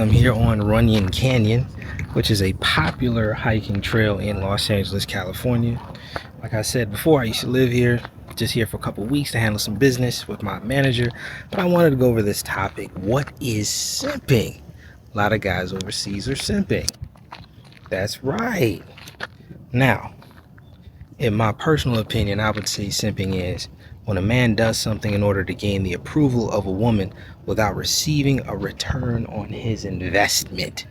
I'm here on Runyon Canyon, which is a popular hiking trail in Los Angeles, California. Like I said before, I used to live here, just here for a couple weeks to handle some business with my manager, but I wanted to go over this topic. What is simping? A lot of guys overseas are simping. That's right. Now, in my personal opinion, I would say simping is when a man does something in order to gain the approval of a woman without receiving a return on his investment.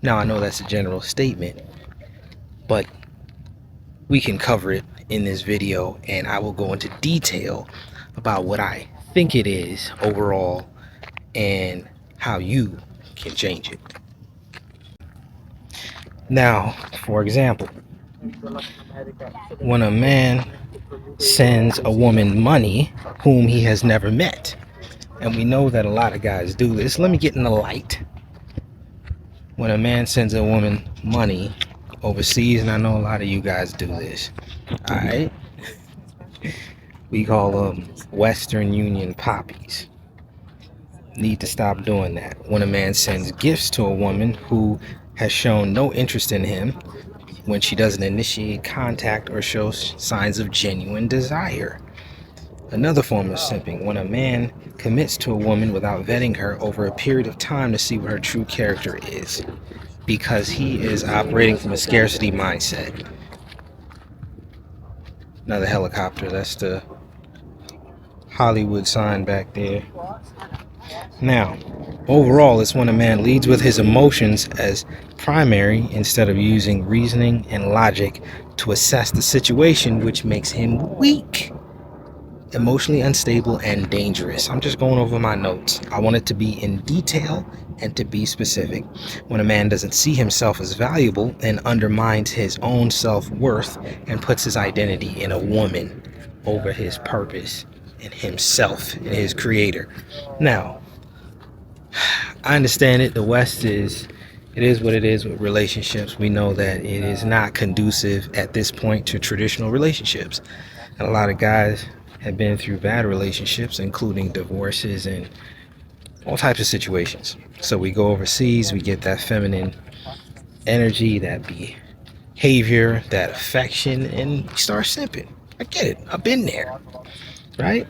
Now, I know that's a general statement, but we can cover it in this video, and I will go into detail about what I think it is overall and how you can change it. Now, for example, when a man sends a woman money whom he has never met, and we know that a lot of guys do this. Let me get in the light. When a man sends a woman money overseas, and I know a lot of you guys do this, all right? We call them Western Union poppies. Need to stop doing that. When a man sends gifts to a woman who has shown no interest in him, when she doesn't initiate contact or show signs of genuine desire. Another form of simping, when a man commits to a woman without vetting her over a period of time to see what her true character is, because he is operating from a scarcity mindset. Another helicopter, that's the Hollywood sign back there. Now, overall, it's when a man leads with his emotions as primary instead of using reasoning and logic to assess the situation, which makes him weak, emotionally unstable, and dangerous. I'm just going over my notes. I want it to be in detail and to be specific. When a man doesn't see himself as valuable and undermines his own self-worth and puts his identity in a woman over his purpose and himself and his creator. Now, I understand it. The West it is what it is with relationships. We know that it is not conducive at this point to traditional relationships. And a lot of guys have been through bad relationships, including divorces and all types of situations. So we go overseas, we get that feminine energy, that behavior, that affection, and we start simping. I get it. I've been there, right?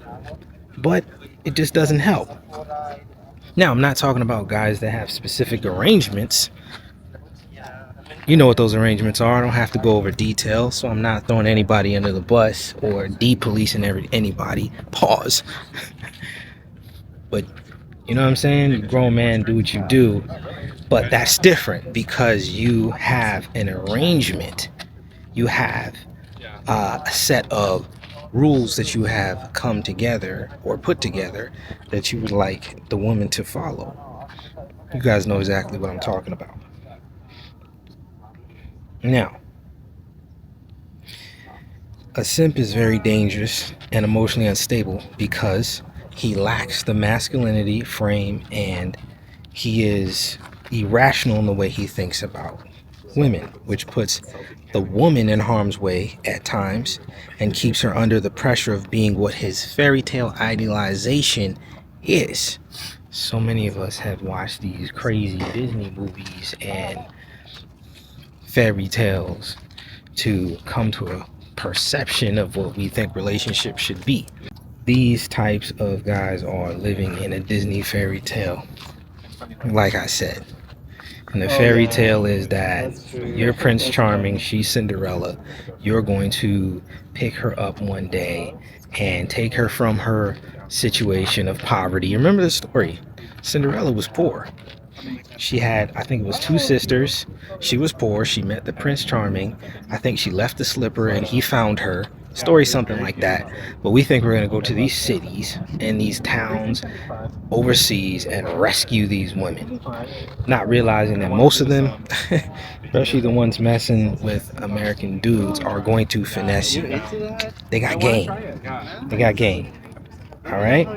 But it just doesn't help. Now, I'm not talking about guys that have specific arrangements. You know what those arrangements are. I don't have to go over details, so I'm not throwing anybody under the bus or de-policing anybody. Pause. But you know what I'm saying? You grown man, do what you do. But that's different because you have an arrangement. You have a set of rules that you have come together or put together that you would like the woman to follow. You guys know exactly what I'm talking about. Now, a simp is very dangerous and emotionally unstable because he lacks the masculinity frame and he is irrational in the way he thinks about women, which puts the woman in harm's way at times and keeps her under the pressure of being what his fairy tale idealization is. So many of us have watched these crazy Disney movies and fairy tales to come to a perception of what we think relationships should be. These types of guys are living in a Disney fairy tale, like I said. And the fairy tale is that you're Prince Charming, she's Cinderella. You're going to pick her up one day and take her from her situation of poverty. You remember the story? Cinderella was poor. She had, I think it was 2 sisters. She was poor. She met the Prince Charming. I think she left the slipper and he found her. Story something like that. But we think we're going to go to these cities and these towns overseas and rescue these women, not realizing that most of them, especially the ones messing with American dudes, are going to finesse you. They got game. They got game. All right?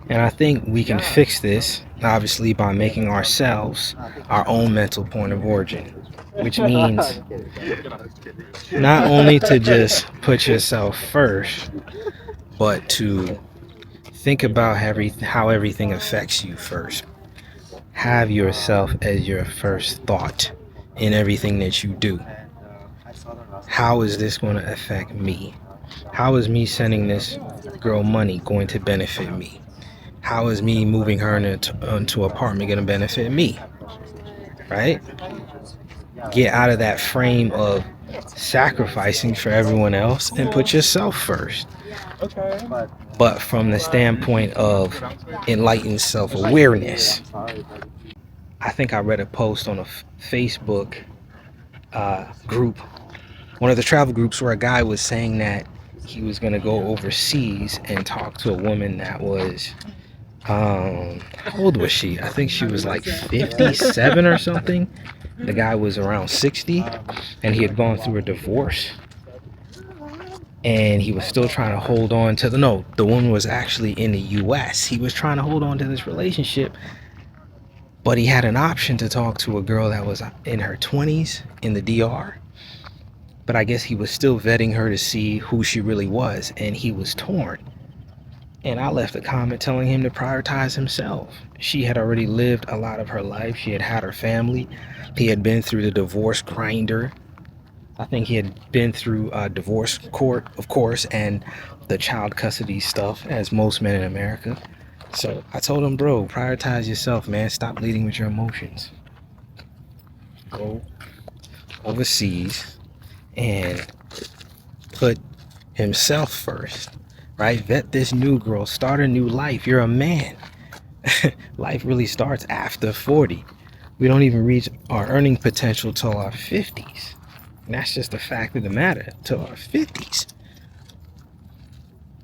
And I think we can fix this, obviously, by making ourselves our own mental point of origin, which means not only to just put yourself first, but to think about how everything affects you first. have yourself as your first thought in everything that you do. How is this going to affect me? How is me sending this girl money going to benefit me? How is me moving her into an apartment going to benefit me? Right? Get out of that frame of sacrificing for everyone else and put yourself first. But from the standpoint of enlightened self-awareness. I think I read a post on a Facebook group, one of the travel groups, where a guy was saying that he was going to go overseas and talk to a woman that was, how old was she? I think she was like 57 or something. The guy was around 60, and he had gone through a divorce. And he was still trying to hold on to the woman was actually in the US. He was trying to hold on to this relationship, but he had an option to talk to a girl that was in her 20s in the DR. But I guess he was still vetting her to see who she really was, and he was torn. And I left a comment telling him to prioritize himself. She had already lived a lot of her life. She had had her family. He had been through the divorce grinder. I think he had been through divorce court, of course, and the child custody stuff, as most men in America. So I told him, bro, prioritize yourself, man. Stop leading with your emotions. Go overseas and put himself first, right? Vet this new girl. Start a new life. You're a man. Life really starts after 40. We don't even reach our earning potential till our 50s. And that's just the fact of the matter, till our 50s.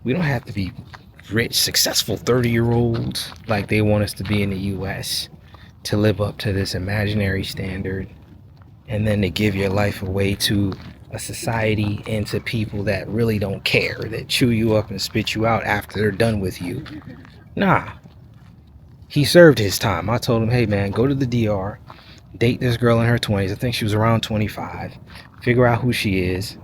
We don't have to be rich, successful 30-year-olds like they want us to be in the US to live up to this imaginary standard, and then to give your life away to a society and to people that really don't care, that chew you up and spit you out after they're done with you. Nah. He served his time. I told him, hey man, go to the DR, date this girl in her 20s. I think she was around 25. Figure out who she is.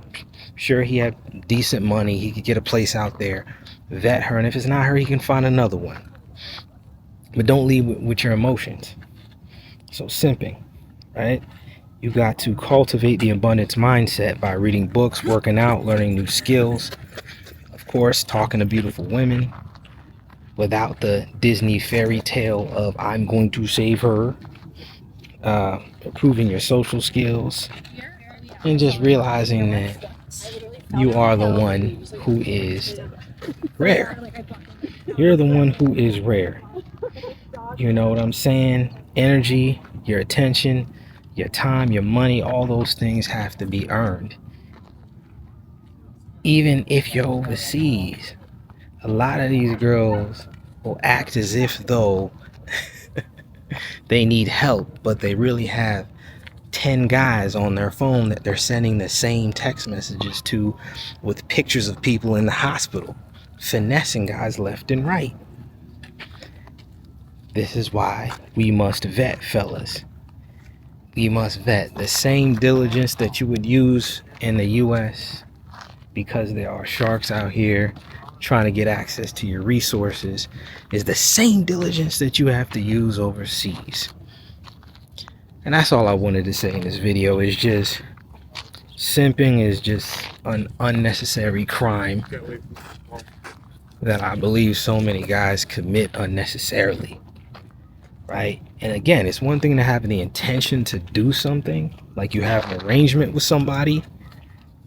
Sure, he had decent money. He could get a place out there, vet her, and if it's not her, he can find another one. But don't lead with your emotions. So simping, right? You got to cultivate the abundance mindset by reading books, working out, learning new skills. Of course, talking to beautiful women without the Disney fairy tale of I'm going to save her. Improving your social skills. And just realizing that you are the one who is rare. You're the one who is rare. You know what I'm saying? Energy, your attention, your time, your money, all those things have to be earned. Even if you're overseas, a lot of these girls will act as if though they need help, but they really have 10 guys on their phone that they're sending the same text messages to, with pictures of people in the hospital, finessing guys left and right. This is why we must vet, fellas. We must vet the same diligence that you would use in the US, because there are sharks out here trying to get access to your resources, is the same diligence that you have to use overseas. And that's all I wanted to say in this video. Is just simping is just an unnecessary crime that I believe so many guys commit unnecessarily, right? And again, it's one thing to have the intention to do something, like you have an arrangement with somebody.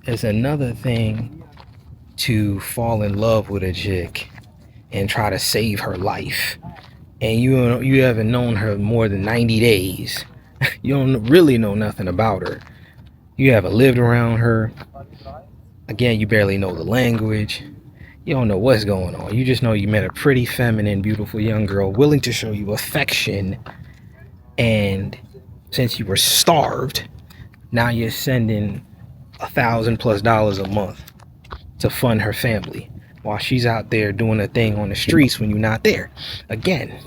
It's another thing to fall in love with a chick and try to save her life, and you haven't known her more than 90 days. You don't really know nothing about her. You haven't lived around her. Again, you barely know the language. You don't know what's going on. You just know you met a pretty, feminine, beautiful young girl willing to show you affection, and since you were starved, now you're sending $1,000+ a month to fund her family while she's out there doing a thing on the streets when you're not there. Again,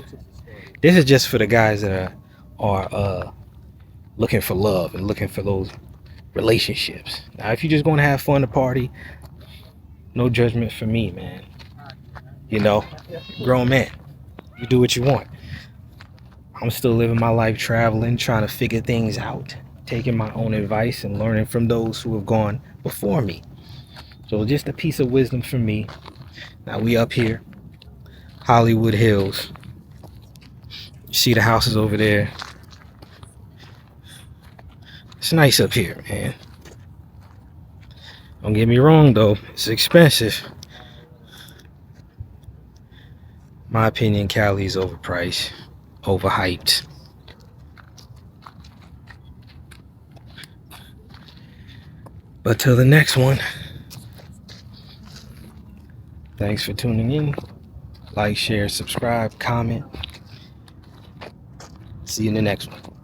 this is just for the guys that are looking for love and looking for those relationships. Now, if you're just going to have fun to party, no judgment for me, man. You know, grown man, you do what you want. I'm still living my life traveling, trying to figure things out, taking my own advice and learning from those who have gone before me. So just a piece of wisdom from me. Now we up here, Hollywood Hills. You see the houses over there. It's nice up here, man. Don't get me wrong though, it's expensive. My opinion, Cali is overpriced, overhyped. But till the next one, thanks for tuning in. Like, share, subscribe, comment. See you in the next one.